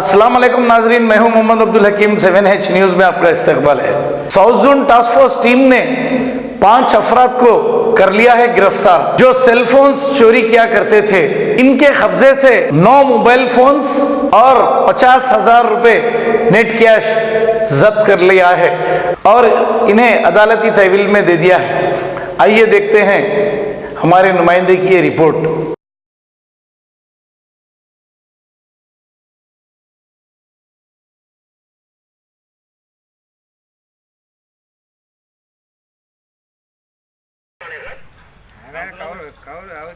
अस्सलाम वालेकुम नाजरीन, मैं हूं मोहम्मद अब्दुल हकीम। 7H न्यूज में आपका इस्तकबाल है। South zone task force team ने 5 अफराद को कर लिया है गिरफ्तार जो सेलफोन्स चोरी किया करते थे। इनके कब्जे से 9 मोबाइल फोन्स और 50,000 रुपए नेट कैश जब्त कर लिया है और इन्हें अदालती तहवील में दे दिया है। आइए देखते हैं हमारे नुमाइंदे की ये रिपोर्ट।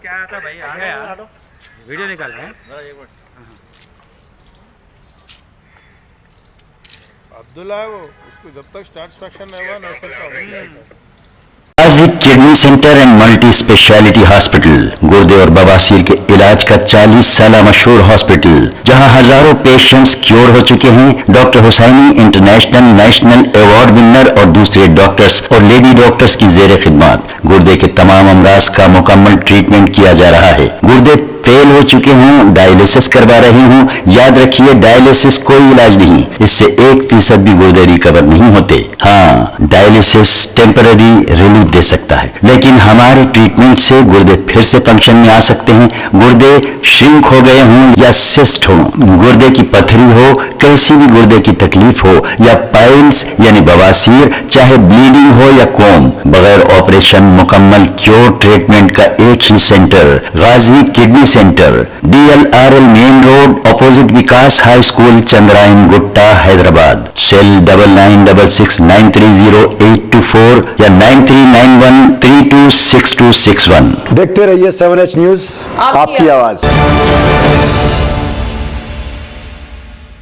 क्या आता भाई, आ गया वीडियो निकाल रहे हैं। अब्दुल्ला है वो, उसको जब तक सेटिस्फैक्शन नहीं हुआ ना सकता। Ghazi kidney centre and multi speciality hospital गुर्दे और बवासीर के इलाज का 40 साल मशहूर हॉस्पिटल, जहां हजारों पेशेंट्स क्योर हो चुके हैं। Doctor Husaini international national award winner और दूसरे डॉक्टर्स और लेडी डॉक्टर्स की जेर खिदमत गुर्दे के तमाम अमराज का मुकम्मल ट्रीटमेंट किया जा रहा है। गुर्दे फेल हो चुके हों, डायलिसिस करवा रही हूं, याद रखिए डायलिसिस कोई इलाज नहीं, इससे 1% भी गुर्दे रिकवर नहीं होते। हाँ, डायलिसिस टेम्पररी रिलीफ दे सकता है, लेकिन हमारे ट्रीटमेंट से गुर्दे फिर से फंक्शन में आ सकते हैं। गुर्दे श्रिंक हो गए हों या सिस्ट हो, गुर्दे की पथरी हो, कैसी भी गुर्दे की तकलीफ हो या पाइल्स यानी बवासीर, चाहे ब्लीडिंग हो या कोम, बगैर ऑपरेशन मुकम्मल क्योर ट्रीटमेंट का एक ही centre Ghazi kidney centre, DLRL main road opposite Vikas high school, Chandrayan Gutta, Hyderabad. Cell 9966930824 या 9391326261। देखते रहिए 7H न्यूज, आपकी आवाज।